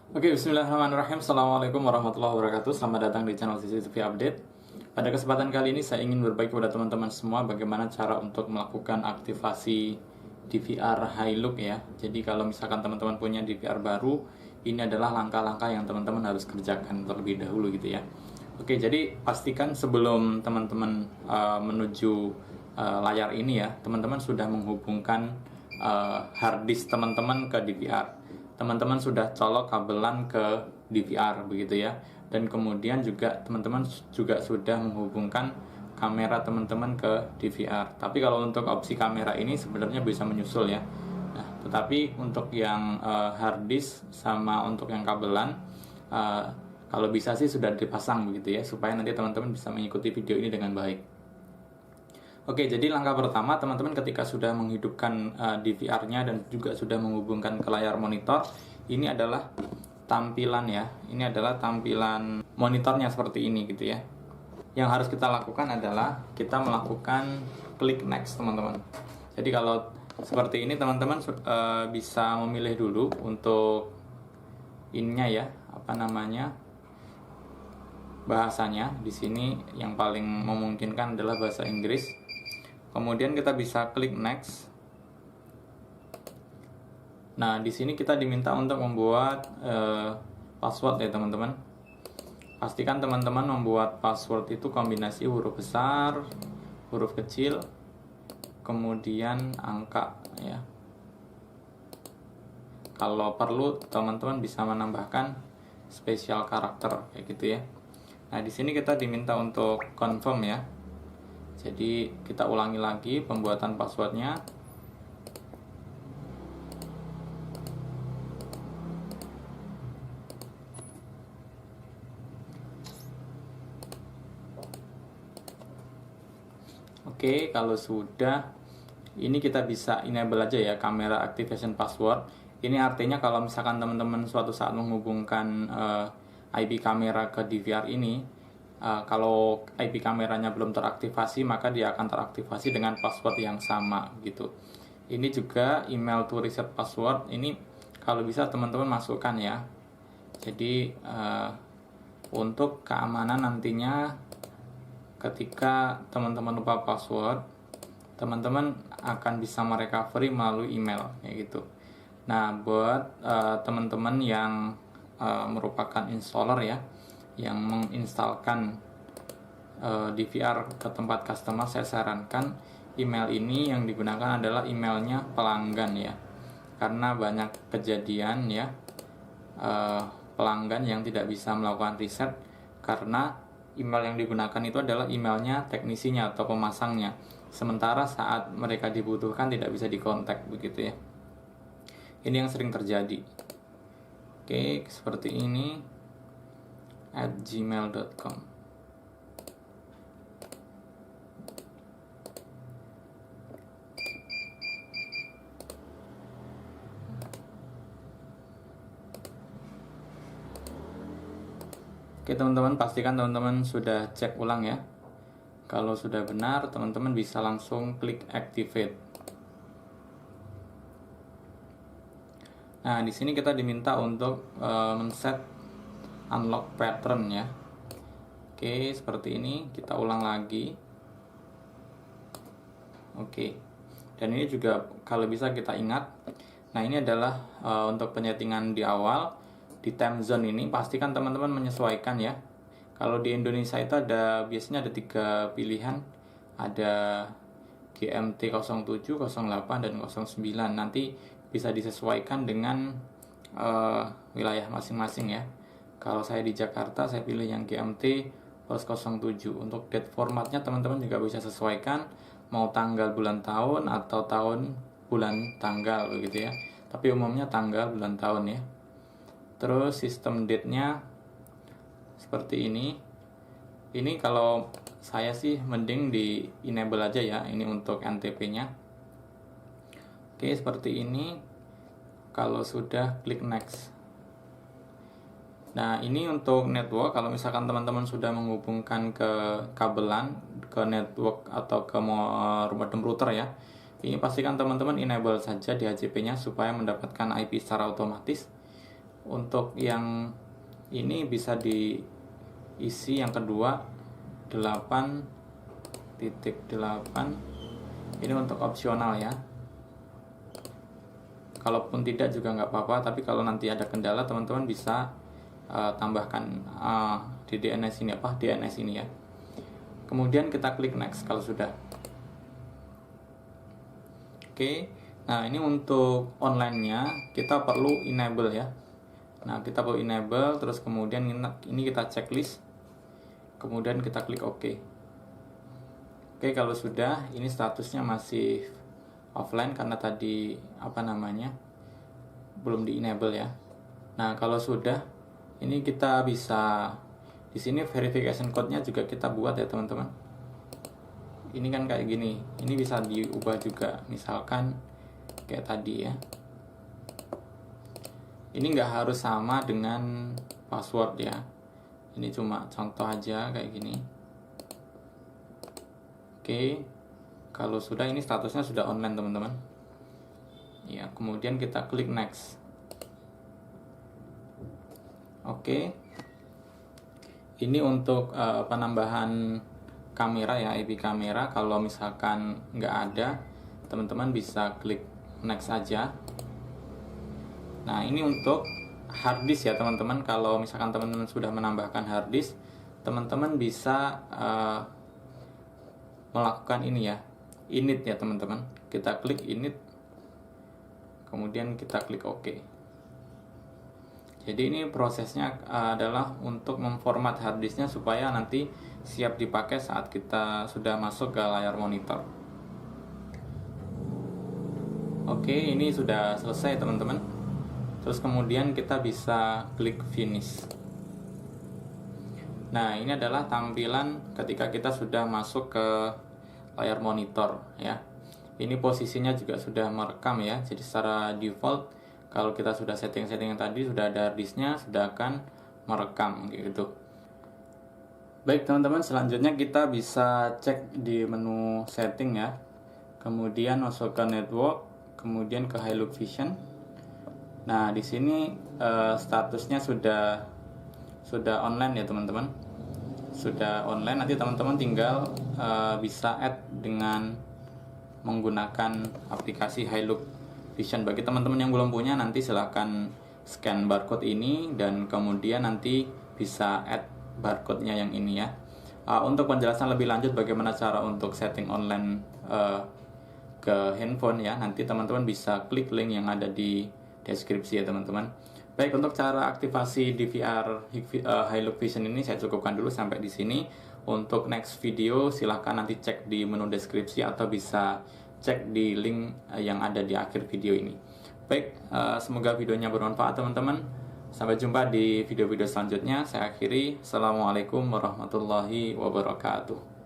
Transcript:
Oke, bismillahirrahmanirrahim. Assalamualaikum warahmatullahi wabarakatuh. Selamat datang di channel CCTV Update. Pada kesempatan kali ini saya ingin berbagi kepada teman-teman semua bagaimana cara untuk melakukan aktivasi DVR high look ya. Jadi kalau misalkan teman-teman punya DVR baru, ini adalah langkah-langkah yang teman-teman harus kerjakan terlebih dahulu gitu ya. Oke, jadi pastikan sebelum teman-teman menuju layar ini ya, teman-teman sudah menghubungkan hard disk teman-teman ke DVR. Teman-teman sudah colok kabelan ke DVR begitu ya, dan kemudian juga teman-teman juga sudah menghubungkan kamera teman-teman ke DVR. Tapi kalau untuk opsi kamera ini sebenarnya bisa menyusul ya. Nah, tetapi untuk yang hard disk sama untuk yang kabelan, kalau bisa sih sudah dipasang begitu ya, supaya nanti teman-teman bisa mengikuti video ini dengan baik. Oke, jadi langkah pertama teman-teman ketika sudah menghidupkan DVR-nya dan juga sudah menghubungkan ke layar monitor, ini adalah tampilan ya. Ini adalah tampilan monitornya seperti ini gitu ya. Yang harus kita lakukan adalah kita melakukan klik next teman-teman. Jadi kalau seperti ini teman-teman bisa memilih dulu untuk ininya ya, apa namanya? Bahasanya. Di sini yang paling memungkinkan adalah bahasa Inggris. Kemudian kita bisa klik next. Nah, di sini kita diminta untuk membuat password ya teman-teman. Pastikan teman-teman membuat password itu kombinasi huruf besar, huruf kecil, kemudian angka ya. Kalau perlu teman-teman bisa menambahkan spesial karakter kayak gitu ya. Nah, di sini kita diminta untuk confirm ya. Jadi kita ulangi lagi pembuatan passwordnya. Oke, kalau sudah, ini kita bisa enable aja ya camera activation password. Ini artinya kalau misalkan teman-teman suatu saat menghubungkan IP kamera ke DVR ini, kalau IP kameranya belum teraktivasi, maka dia akan teraktivasi dengan password yang sama gitu. Ini juga email to reset password. Ini kalau bisa teman-teman masukkan ya. Jadi untuk keamanan nantinya ketika teman-teman lupa password, teman-teman akan bisa merecovery melalui email kayak gitu. Nah, buat teman-teman yang merupakan installer ya, yang menginstalkan DVR ke tempat customer, saya sarankan email ini yang digunakan adalah emailnya pelanggan ya, karena banyak kejadian ya pelanggan yang tidak bisa melakukan riset karena email yang digunakan itu adalah emailnya teknisinya atau pemasangnya, sementara saat mereka dibutuhkan tidak bisa dikontak begitu ya. Ini yang sering terjadi. Oke, seperti ini @gmail.com. Oke teman-teman, pastikan teman-teman sudah cek ulang ya. Kalau sudah benar, teman-teman bisa langsung klik activate. Nah, di sini kita diminta untuk men-set unlock pattern ya. Oke, seperti ini. Kita ulang lagi. Oke. Dan ini juga kalau bisa kita ingat. Nah, ini adalah untuk penyetingan di awal. Di time zone ini pastikan teman-teman menyesuaikan ya. Kalau di Indonesia itu biasanya ada 3 pilihan. Ada GMT 07, 08, dan 09. Nanti bisa disesuaikan dengan wilayah masing-masing ya. Kalau saya di Jakarta, saya pilih yang GMT plus 07. Untuk date formatnya teman-teman juga bisa sesuaikan, mau tanggal bulan tahun atau tahun bulan tanggal begitu ya. Tapi umumnya tanggal bulan tahun ya. Terus sistem date-nya seperti ini. Ini kalau saya sih mending di enable aja ya. Ini untuk NTP-nya. Oke, seperti ini. Kalau sudah klik next. Nah, ini untuk network. Kalau misalkan teman-teman sudah menghubungkan ke kabelan, ke network atau ke modem router ya, ini pastikan teman-teman enable saja di HCP-nya supaya mendapatkan IP secara otomatis. Untuk yang ini bisa diisi yang kedua 8.8. Ini untuk opsional ya. Kalaupun tidak juga nggak apa-apa, tapi kalau nanti ada kendala teman-teman bisa tambahkan di DNS ini ya. Kemudian kita klik next kalau sudah. Oke. Nah, ini untuk online-nya kita perlu enable ya. Nah, kita perlu enable, terus kemudian ini kita checklist. Kemudian kita klik OK. Oke, kalau sudah, ini statusnya masih offline karena tadi belum di enable ya. Nah, kalau sudah, ini kita bisa di sini verification code-nya juga kita buat ya teman-teman. Ini kan kayak gini, ini bisa diubah juga, misalkan kayak tadi ya. Ini nggak harus sama dengan password ya. Ini cuma contoh aja kayak gini. Oke, kalau sudah, ini statusnya sudah online teman-teman. Ya, kemudian kita klik next. Oke. Ini untuk penambahan kamera ya, IP kamera. Kalau misalkan nggak ada, teman-teman bisa klik next aja. Nah, ini untuk harddisk ya teman-teman. Kalau misalkan teman-teman sudah menambahkan harddisk, teman-teman bisa melakukan ini ya, init ya teman-teman. Kita klik init, kemudian kita klik OK. Jadi ini prosesnya adalah untuk memformat harddisknya supaya nanti siap dipakai saat kita sudah masuk ke layar monitor. Oke, ini sudah selesai teman-teman. Terus kemudian kita bisa klik finish. Nah, ini adalah tampilan ketika kita sudah masuk ke layar monitor ya. Ini posisinya juga sudah merekam ya. Jadi secara default kalau kita sudah setting-setting yang tadi, sudah ada harddisknya, sudah akan merekam gitu. Baik teman-teman, selanjutnya kita bisa cek di menu setting ya. Kemudian masuk ke network, kemudian ke Hilux Vision. Nah, di sini statusnya sudah online ya teman-teman. Sudah online, nanti teman-teman tinggal bisa add dengan menggunakan aplikasi Hilux Vision. Bagi teman-teman yang belum punya, nanti silahkan scan barcode ini dan kemudian nanti bisa add barcode-nya yang ini ya. Untuk penjelasan lebih lanjut bagaimana cara untuk setting online ke handphone ya, nanti teman-teman bisa klik link yang ada di deskripsi ya teman-teman. Baik, untuk cara aktivasi DVR Hilux Vision ini saya cukupkan dulu sampai di sini. Untuk next video silahkan nanti cek di menu deskripsi atau bisa cek di link yang ada di akhir video ini. Baik, semoga videonya bermanfaat teman-teman. Sampai jumpa di video-video selanjutnya. Saya akhiri. Assalamualaikum warahmatullahi wabarakatuh.